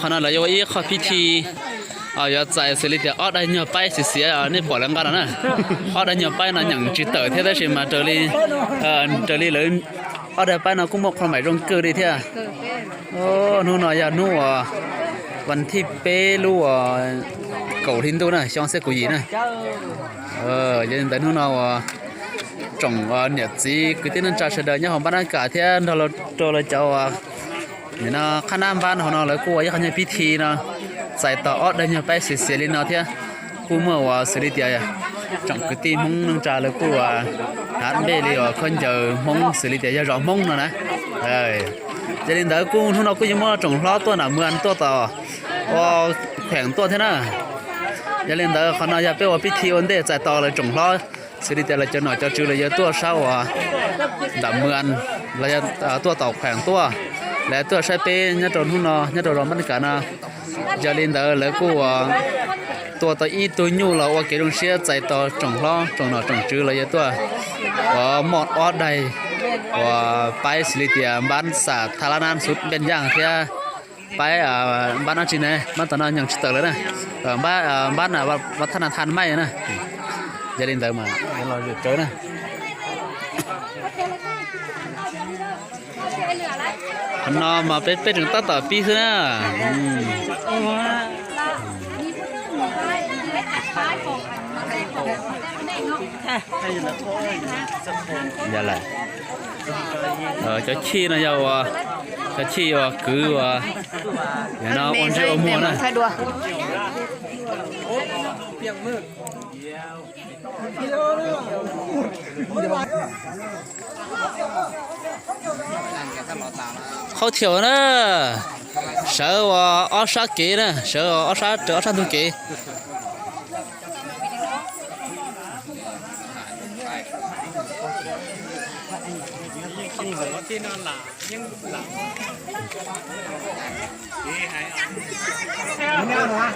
ขณะเราอยู่อีข้อพิธีอย่าใจสิริเดียได้เนื้อไปเสียนี่ปวดหลังกันนะได้เนื้อไปนะอย่างจิตเตอร์เท่าใช่ไหมเจอรี่เลยได้ไปนะกุ้งหมกความหมายรงเกลือดีเท่าโอ้นู่นน่ะอย่านู่นวันที่เป้ลู่เก่าทิ้งตัวนะช่องเสกุยนะยังแต่นู่นน่ะจงเนี่ยจีคือที่นั่นจะเสด็จเนี่ยของบ้านอากาศที่เราเจ้านี่นะข้าน้ำบ้านของเราเลยกูว่ายังเขาพิธีนะใส่ต่ออดได้ยังไปเสียลินเอาเถอะกูเมื่อว่าสุริเดียจังคือตีมงนึงจ่าเลยกูว่าหาเบลีคนเจอมงสุริเดียรอมงนะจะเล่นแต่กูทุกเรากูยังมั่วจงล้อตัวหนาเมือนตัวต่อว่าแข่งตัวเท่านั้นจะเล่นแต่เขาน่าจะเป็นว่าพิธีวันเดย์ใส่ต่อเลยจงล้อสุริเดียเราจะหน่อยจะจืดเลยตัวเศร้าดับเมือนเราจะตัวต่อแข่งตัวและตัวใช้เป็นเนี่ยตัวทุนเนาะเนี่ยตัวเรามันกันนะจะเล่นเด้อแล้วกูตัวอีตัวยูเราว่าเกี่ยวกับเสียใจต่อจงล้อจงหน่อจงจื้อเลยตัวหมดออดใดว่าไปสิริเดียบ้านสาธารณสุดเป็นอย่างที่ไปบ้านนั่นจีเนี่ยบ้านตอนนั้นยังชิดเลยนะบ้านวัฒนธรรมไม่นะจะเล่นเด้อมาเราเจอนะนอมาเป็นถึงต่อปีซะนะอย่าไรจะชี้นะจะชี้ว่าคือว่าอย่าน้าอ่อนเชื่อมัวนะเขาเที่ยวนะเสือว่าอ้อซาเกะนะเสืออ้อซาเจออ้อซาตุเกะที่นอนหลับยังหลับ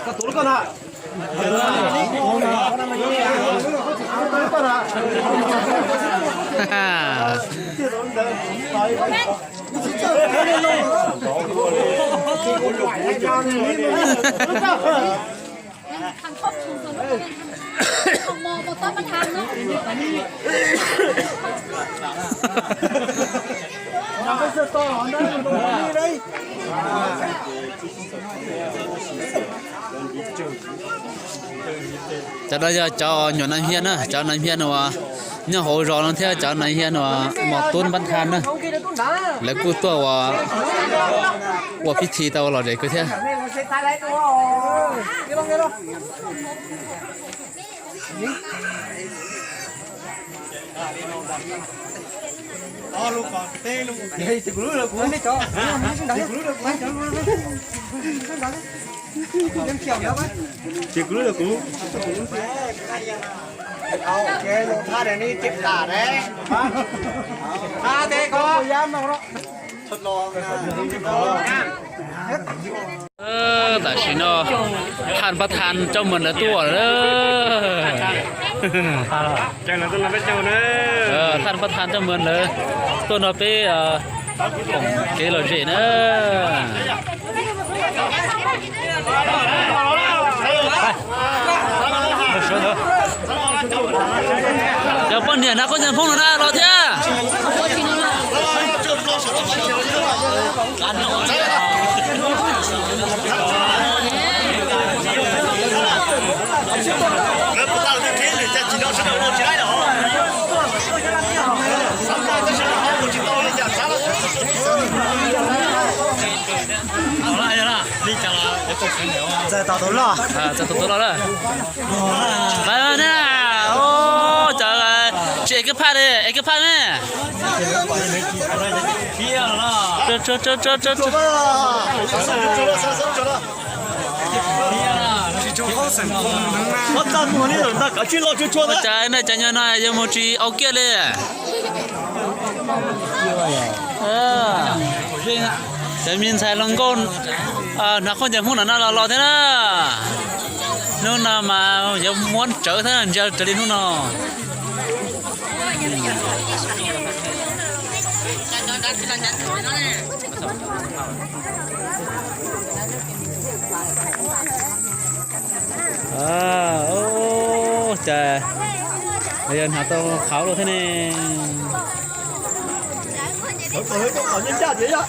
ก็ตัวก็นะทางครอบครัวของมองบนโต๊ะประธานเนาะจะได้จะหย่อนน้ำเฮียนะเจ้าน้ำเฮียนะว่าเนี่ยโหรอนั่นเท่าเจ้าน้ำเฮียนะว่าหมอกต้นบันทันนะแล้วกูตัวว่าพิธีตัวเราเด็กก็เท่าลูกก่อนเต้ลูกเฮ้ยจะรู้เลยกูไม่จ่อจะรู้เลยกูยังเขียวแล้วไหมจะรู้เลยกูเอาแกลงท่าเดี๋ยวนี้เจ็บขาแน่ท่าเตะก็ย้ำมาแล้วทดลองแต่ชิโน่ท่านประธานเจ้าเหมือนละตัวเด้อจังนั้นต้องไปเจ้าเด้อท่านประธานเจ้าเหมือนเลยตัวนอเป้ผมเกลเจเนเดี๋ยวป้อนเนี่ยนะก็จะพุ่งนะรอเถอะ人不到就可以在几条车上落起来的哦。上班的时候好我就到人家砸了。好了，来了，你讲了，要做全牛啊。在打头了。在打头了。来了呢，哦，这个这个拍的，一个拍的。这。走吧。走了。我站我那人那赶紧老就做的。在那讲讲那有么去熬夜嘞？人民才能够那คนจะพูดนั่นเราเท่านั้นนู่นน่ะมาอย่าม้วนเจอเท่านั้นจะได้นู่นน่ะ chà bây giờ họ tao khảo rồi thế này Ở nhân cha vậy đó.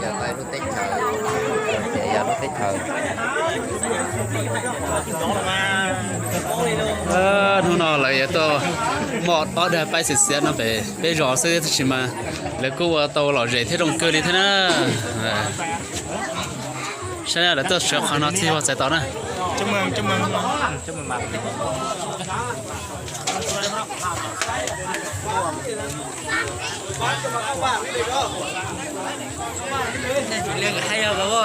Giờ phải lúc tết chờ, giờ lúc tết chờ. nó nó lại to một ở đây bay xịt nó về rõ sẽ thì mà lấy cô tàu lò rể thế đồng cơ đi thế nữa sao là tôi sẽ khó nói thì họ sẽ tao nè Chúc mừng mặt. liên hay à bố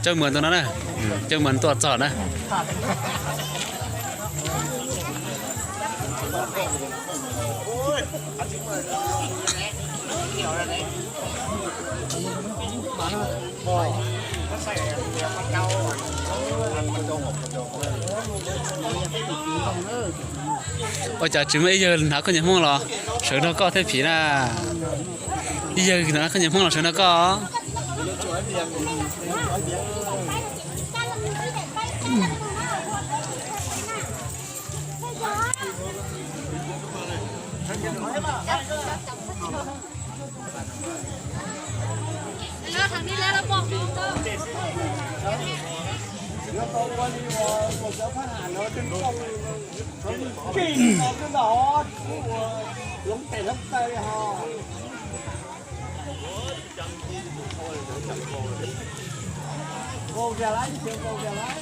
chơi mượn tụi nó nè chơi mượn tuột giọt nè ôi trời chúng bây giờ nó có những món lò sữa nó có thế phí là bây giờ nó có những món lò sữa nó có nó thằng đi lên nó bọc đi cơ Cái đó lắm tay họ. Cô ra lái chứ cô ra lái.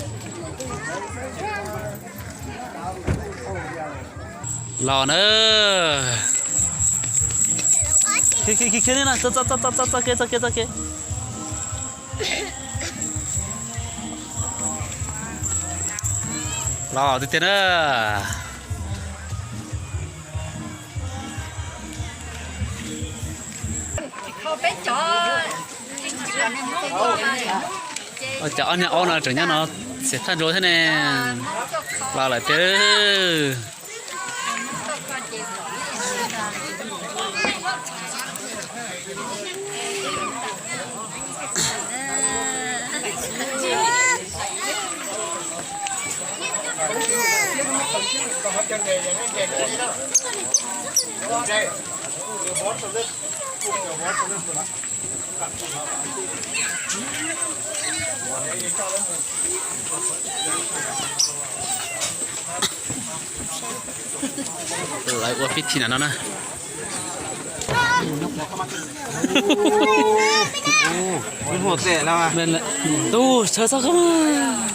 lò nữa khi này nè cho kia lò thì tiền nữa chợ nhà ô là trưởng nhà nó sẽ thay đổi thế này lò lại chứ lại qua phía thì nó nè Cái một rẻ nào à? bên là tu chờ sao không à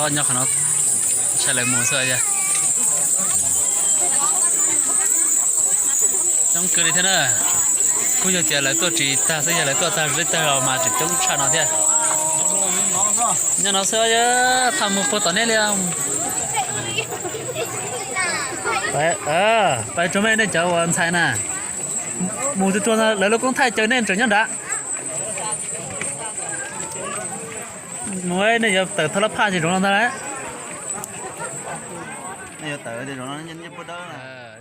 sợ nhóc nó chạy lại mùa sợi vậy trong cười thế nào cô giờ chạy lại tôi chỉ ta sẽ lại tôi ta rất ta mà chỉ trong chăn nó thế nhưng nó sợi chứ thằng một phút tao nè liền phải chuẩn bị nên chờ hoàn thành nè mùa thứ cho lấy lúc cũng thay chờ nên chuẩn nhân đã mỗi này giờ tự tháo pha thì đúng không ta đấy Bây giờ tới thì nó nhân nhất đó là